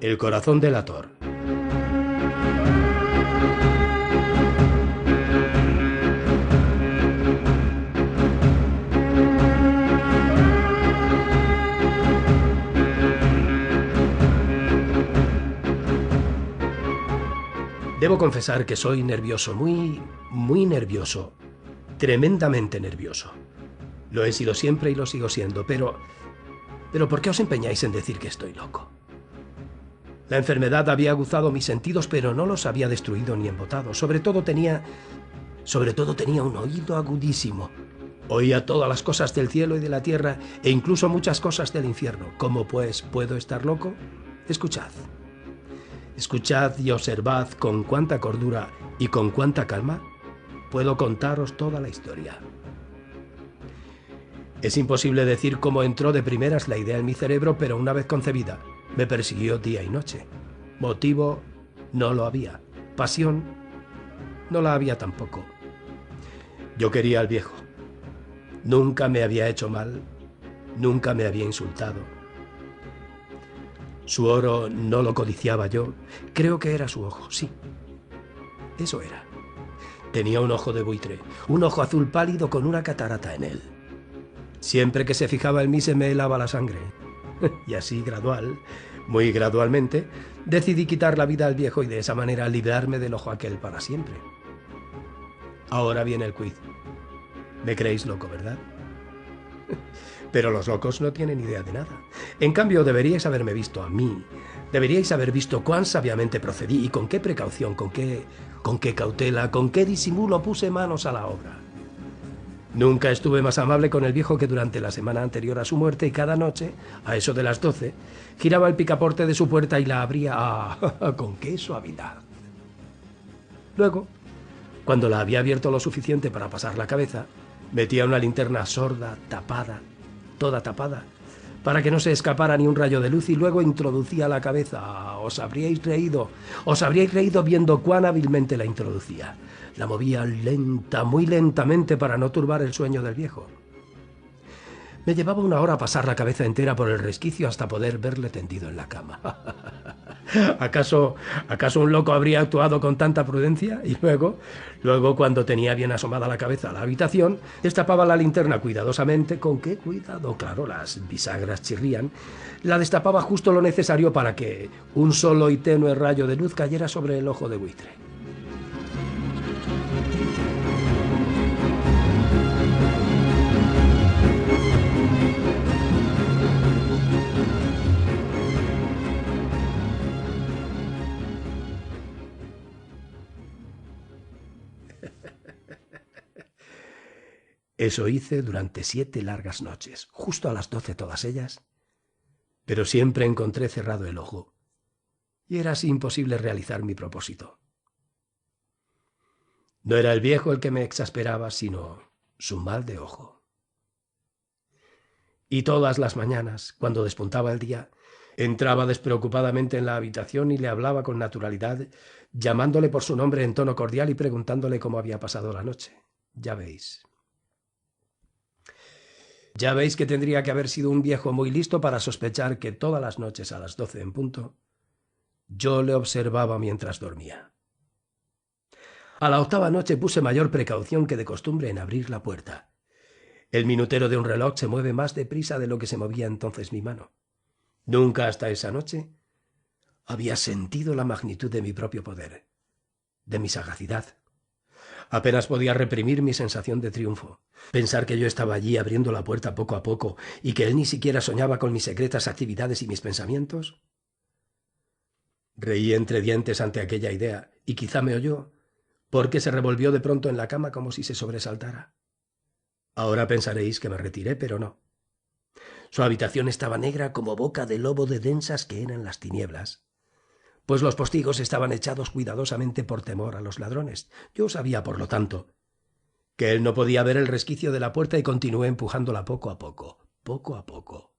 El corazón delator. Debo confesar que soy nervioso, muy nervioso, tremendamente nervioso. Lo he sido siempre y lo sigo siendo, pero ¿por qué os empeñáis en decir que estoy loco? La enfermedad había aguzado mis sentidos, pero no los había destruido ni embotado. Sobre todo tenía un oído agudísimo. Oía todas las cosas del cielo y de la tierra, e incluso muchas cosas del infierno. ¿Cómo pues puedo estar loco? Escuchad. Escuchad y observad con cuánta cordura y con cuánta calma puedo contaros toda la historia. Es imposible decir cómo entró de primeras la idea en mi cerebro, pero una vez concebida, me persiguió día y noche. Motivo no lo había. Pasión no la había tampoco. Yo quería al viejo. Nunca me había hecho mal, nunca me había insultado. Su oro no lo codiciaba yo. Creo que era su ojo, sí. Eso era. Tenía un ojo de buitre, un ojo azul pálido con una catarata en él. Siempre que se fijaba en mí se me helaba la sangre. Y así, muy gradualmente, decidí quitar la vida al viejo y de esa manera librarme del ojo aquel para siempre. Ahora viene el quiz. Me creéis loco, ¿verdad? Pero los locos no tienen idea de nada. En cambio, deberíais haberme visto a mí. Deberíais haber visto cuán sabiamente procedí y con qué precaución, con qué cautela, con qué disimulo puse manos a la obra. Nunca estuve más amable con el viejo que durante la semana anterior a su muerte, y cada noche, a eso de las 12, giraba el picaporte de su puerta y la abría. ¡Ah! ¡Con qué suavidad! Luego, cuando la había abierto lo suficiente para pasar la cabeza, metía una linterna sorda, tapada, toda tapada, para que no se escapara ni un rayo de luz, y luego introducía la cabeza. Os habríais reído viendo cuán hábilmente la introducía. La movía muy lentamente para no turbar el sueño del viejo. Me llevaba 1 hora pasar la cabeza entera por el resquicio hasta poder verle tendido en la cama. ¿Acaso un loco habría actuado con tanta prudencia? Y luego, cuando tenía bien asomada la cabeza a la habitación, destapaba la linterna cuidadosamente. ¿Con qué cuidado? Claro, las bisagras chirrían. La destapaba justo lo necesario para que un solo y tenue rayo de luz cayera sobre el ojo de buitre. Eso hice durante 7 largas noches, justo a las 12 todas ellas, pero siempre encontré cerrado el ojo, y era así imposible realizar mi propósito. No era el viejo el que me exasperaba, sino su mal de ojo. Y todas las mañanas, cuando despuntaba el día, entraba despreocupadamente en la habitación y le hablaba con naturalidad, llamándole por su nombre en tono cordial y preguntándole cómo había pasado la noche. Ya veis que tendría que haber sido un viejo muy listo para sospechar que todas las noches a las 12 en punto yo le observaba mientras dormía. A la 8ª noche puse mayor precaución que de costumbre en abrir la puerta. El minutero de un reloj se mueve más deprisa de lo que se movía entonces mi mano. Nunca hasta esa noche había sentido la magnitud de mi propio poder, de mi sagacidad. Apenas podía reprimir mi sensación de triunfo. Pensar que yo estaba allí abriendo la puerta poco a poco y que él ni siquiera soñaba con mis secretas actividades y mis pensamientos. Reí entre dientes ante aquella idea y quizá me oyó, porque se revolvió de pronto en la cama como si se sobresaltara. Ahora pensaréis que me retiré, pero no. Su habitación estaba negra como boca de lobo de densas que eran las tinieblas, pues los postigos estaban echados cuidadosamente por temor a los ladrones. Yo sabía, por lo tanto, que él no podía ver el resquicio de la puerta y continué empujándola poco a poco.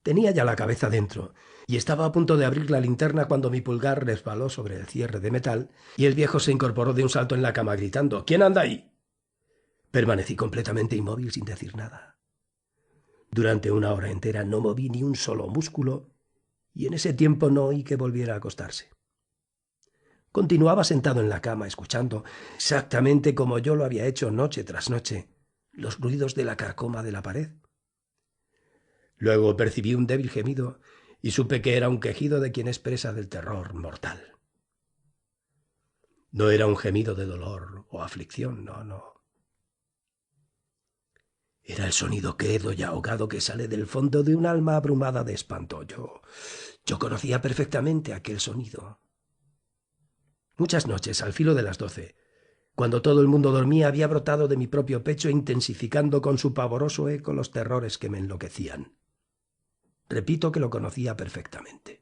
Tenía ya la cabeza dentro y estaba a punto de abrir la linterna cuando mi pulgar resbaló sobre el cierre de metal y el viejo se incorporó de un salto en la cama gritando: «¿Quién anda ahí?». Permanecí completamente inmóvil sin decir nada. Durante 1 hora entera no moví ni un solo músculo y en ese tiempo no oí que volviera a acostarse. Continuaba sentado en la cama, escuchando, exactamente como yo lo había hecho noche tras noche, los ruidos de la carcoma de la pared. Luego percibí un débil gemido y supe que era un quejido de quien es presa del terror mortal. No era un gemido de dolor o aflicción, no. Era el sonido quedo y ahogado que sale del fondo de un alma abrumada de espanto. Yo conocía perfectamente aquel sonido. Muchas noches, al filo de las 12, cuando todo el mundo dormía, había brotado de mi propio pecho, intensificando con su pavoroso eco los terrores que me enloquecían. Repito que lo conocía perfectamente.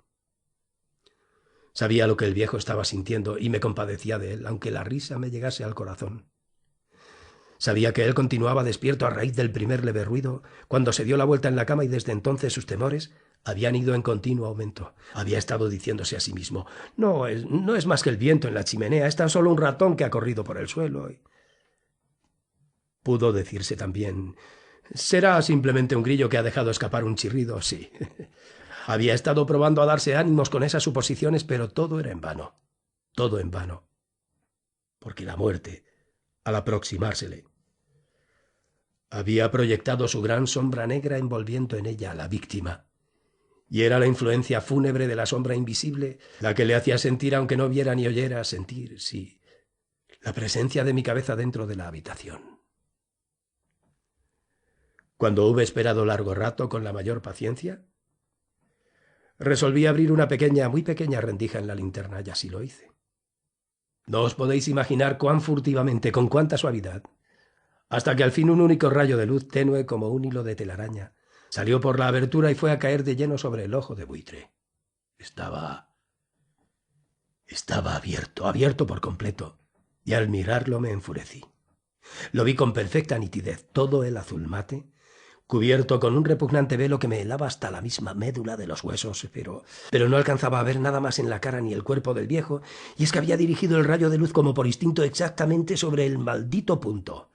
Sabía lo que el viejo estaba sintiendo y me compadecía de él, aunque la risa me llegase al corazón. Sabía que él continuaba despierto a raíz del primer leve ruido, cuando se dio la vuelta en la cama, y desde entonces sus temores habían ido en continuo aumento. Había estado diciéndose a sí mismo: no es más que el viento en la chimenea, es tan solo un ratón que ha corrido por el suelo. Y pudo decirse también: será simplemente un grillo que ha dejado escapar un chirrido. Sí. Había estado probando a darse ánimos con esas suposiciones, pero todo era en vano. Todo en vano. Porque la muerte, al aproximársele, había proyectado su gran sombra negra envolviendo en ella a la víctima. Y era la influencia fúnebre de la sombra invisible la que le hacía sentir, aunque no viera ni oyera, sentir, sí, la presencia de mi cabeza dentro de la habitación. Cuando hube esperado largo rato con la mayor paciencia, resolví abrir una pequeña, muy pequeña rendija en la linterna, y así lo hice. No os podéis imaginar cuán furtivamente, con cuánta suavidad, hasta que al fin un único rayo de luz tenue como un hilo de telaraña salió por la abertura y fue a caer de lleno sobre el ojo de buitre. Estaba abierto por completo, y al mirarlo me enfurecí. Lo vi con perfecta nitidez, todo el azul mate, cubierto con un repugnante velo que me helaba hasta la misma médula de los huesos, pero no alcanzaba a ver nada más en la cara ni el cuerpo del viejo, y es que había dirigido el rayo de luz como por instinto exactamente sobre el maldito punto.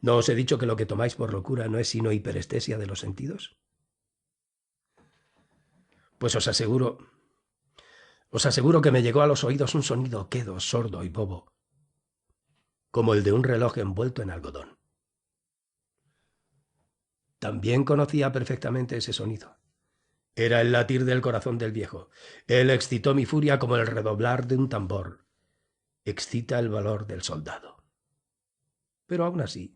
¿No os he dicho que lo que tomáis por locura no es sino hiperestesia de los sentidos? Pues os aseguro que me llegó a los oídos un sonido quedo, sordo y bobo, como el de un reloj envuelto en algodón. También conocía perfectamente ese sonido. Era el latir del corazón del viejo. Él excitó mi furia como el redoblar de un tambor excita el valor del soldado. Pero aún así,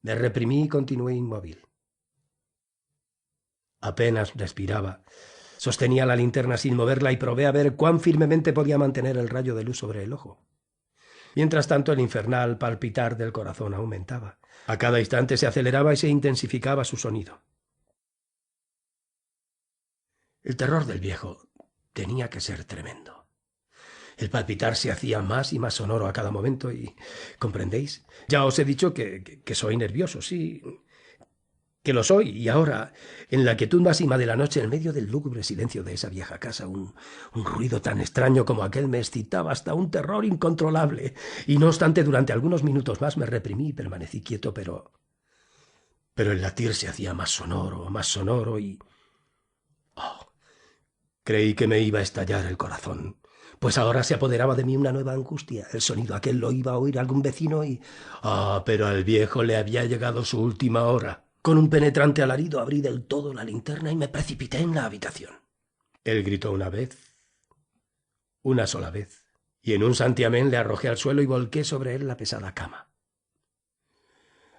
me reprimí y continué inmóvil. Apenas respiraba. Sostenía la linterna sin moverla y probé a ver cuán firmemente podía mantener el rayo de luz sobre el ojo. Mientras tanto, el infernal palpitar del corazón aumentaba. A cada instante se aceleraba y se intensificaba su sonido. El terror del viejo tenía que ser tremendo. El palpitar se hacía más y más sonoro a cada momento y... ¿comprendéis? Ya os he dicho que soy nervioso, sí, que lo soy, y ahora, en la quietud máxima de la noche, en medio del lúgubre silencio de esa vieja casa, un ruido tan extraño como aquel me excitaba hasta un terror incontrolable, y no obstante, durante algunos minutos más me reprimí y permanecí quieto, pero el latir se hacía más sonoro, y... creí que me iba a estallar el corazón, pues ahora se apoderaba de mí una nueva angustia. El sonido aquel lo iba a oír algún vecino y... pero al viejo le había llegado su última hora. Con un penetrante alarido abrí del todo la linterna y me precipité en la habitación. Él gritó una sola vez, y en un santiamén le arrojé al suelo y volqué sobre él la pesada cama.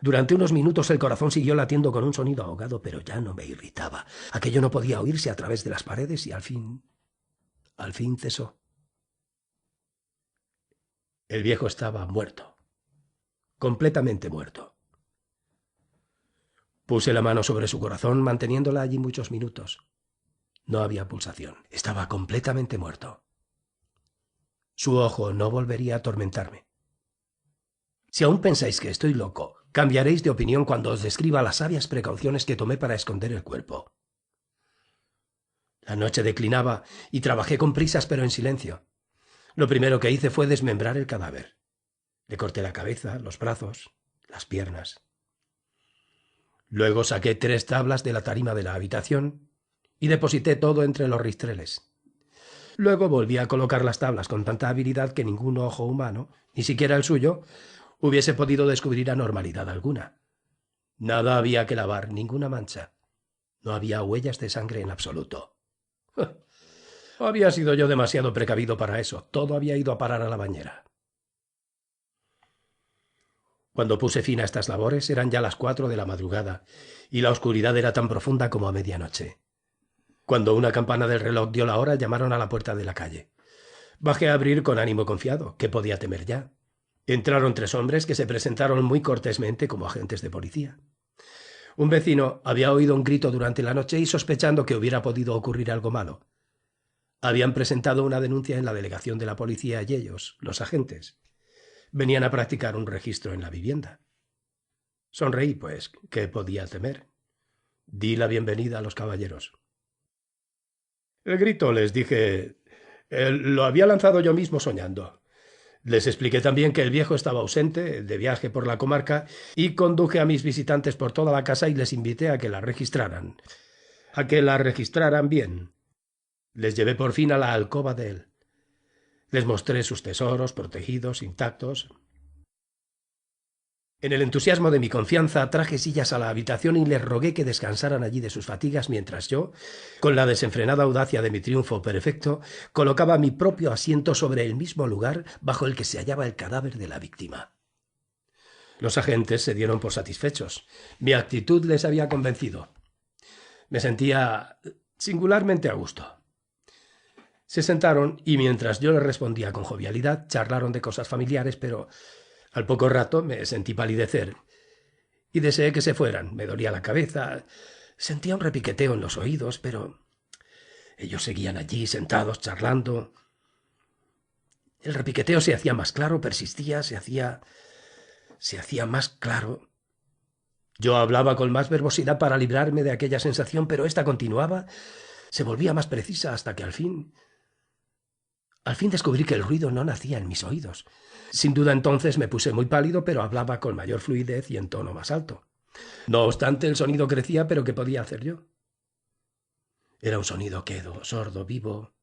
Durante unos minutos el corazón siguió latiendo con un sonido ahogado, pero ya no me irritaba. Aquello no podía oírse a través de las paredes y al fin cesó. El viejo estaba muerto, completamente muerto. Puse la mano sobre su corazón, manteniéndola allí muchos minutos. No había pulsación. Estaba completamente muerto. Su ojo no volvería a atormentarme. Si aún pensáis que estoy loco, cambiaréis de opinión cuando os describa las sabias precauciones que tomé para esconder el cuerpo. La noche declinaba y trabajé con prisas pero en silencio. Lo primero que hice fue desmembrar el cadáver. Le corté la cabeza, los brazos, las piernas. Luego saqué 3 tablas de la tarima de la habitación y deposité todo entre los ristreles. Luego volví a colocar las tablas con tanta habilidad que ningún ojo humano, ni siquiera el suyo, hubiese podido descubrir anormalidad alguna. Nada había que lavar, ninguna mancha. No había huellas de sangre en absoluto. Había sido yo demasiado precavido para eso. Todo había ido a parar a la bañera. Cuando puse fin a estas labores eran ya las 4 de la madrugada, y la oscuridad era tan profunda como a medianoche. Cuando una campana del reloj dio la hora, llamaron a la puerta de la calle. Bajé a abrir con ánimo confiado. ¿Qué podía temer ya? Entraron 3 hombres que se presentaron muy cortésmente como agentes de policía. Un vecino había oído un grito durante la noche y, sospechando que hubiera podido ocurrir algo malo, habían presentado una denuncia en la delegación de la policía y ellos, los agentes, venían a practicar un registro en la vivienda. Sonreí, pues, ¿qué podía temer? Di la bienvenida a los caballeros. El grito, les dije, lo había lanzado yo mismo soñando. Les expliqué también que el viejo estaba ausente, de viaje por la comarca, y conduje a mis visitantes por toda la casa y les invité a que la registraran. A que la registraran bien. Les llevé por fin a la alcoba de él. Les mostré sus tesoros protegidos, intactos. En el entusiasmo de mi confianza traje sillas a la habitación y les rogué que descansaran allí de sus fatigas mientras yo, con la desenfrenada audacia de mi triunfo perfecto, colocaba mi propio asiento sobre el mismo lugar bajo el que se hallaba el cadáver de la víctima. Los agentes se dieron por satisfechos. Mi actitud les había convencido. Me sentía singularmente a gusto. Se sentaron y mientras yo les respondía con jovialidad, charlaron de cosas familiares, pero al poco rato me sentí palidecer y deseé que se fueran. Me dolía la cabeza, sentía un repiqueteo en los oídos, pero ellos seguían allí sentados charlando. El repiqueteo se hacía más claro, persistía, se hacía más claro. Yo hablaba con más verbosidad para librarme de aquella sensación, pero ésta continuaba, se volvía más precisa hasta que al fin descubrí que el ruido no nacía en mis oídos. Sin duda entonces me puse muy pálido, pero hablaba con mayor fluidez y en tono más alto. No obstante, el sonido crecía, pero ¿qué podía hacer yo? Era un sonido quedo, sordo, vivo.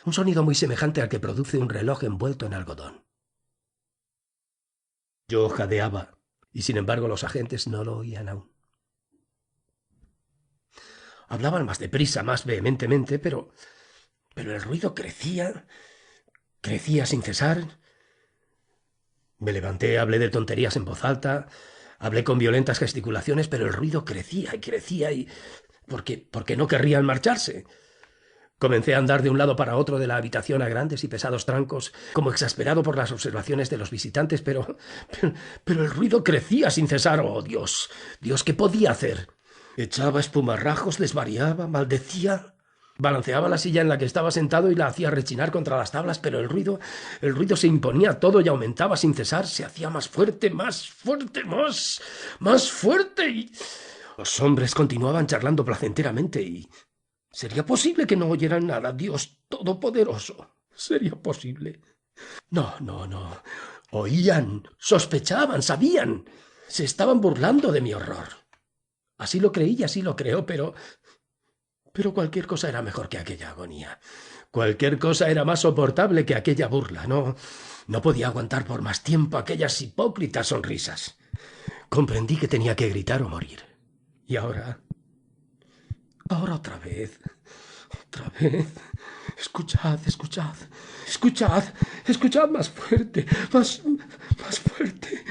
Un sonido muy semejante al que produce un reloj envuelto en algodón. Yo jadeaba, y sin embargo los agentes no lo oían aún. Hablaban más deprisa, más vehementemente, pero el ruido crecía sin cesar. Me levanté, hablé de tonterías en voz alta, hablé con violentas gesticulaciones, pero el ruido crecía y crecía y... porque no querrían marcharse. Comencé a andar de un lado para otro de la habitación a grandes y pesados trancos, como exasperado por las observaciones de los visitantes, pero el ruido crecía sin cesar. ¡Oh, Dios! Dios, ¿qué podía hacer? Echaba espumarrajos, desvariaba, maldecía. Balanceaba la silla en la que estaba sentado y la hacía rechinar contra las tablas, pero el ruido se imponía todo y aumentaba sin cesar, se hacía más fuerte, más fuerte y... Los hombres continuaban charlando placenteramente y... ¿Sería posible que no oyeran nada? Dios todopoderoso. ¿Sería posible? No. Oían, sospechaban, sabían. Se estaban burlando de mi horror. Así lo creí y así lo creo, pero cualquier cosa era mejor que aquella agonía. Cualquier cosa era más soportable que aquella burla. No podía aguantar por más tiempo aquellas hipócritas sonrisas. Comprendí que tenía que gritar o morir. Y ahora otra vez. Escuchad más fuerte, más fuerte.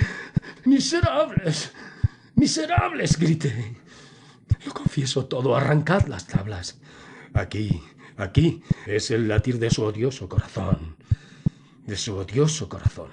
Miserables, grité. Lo confieso todo, arrancad las tablas. Aquí es el latir de su odioso corazón. De su odioso corazón.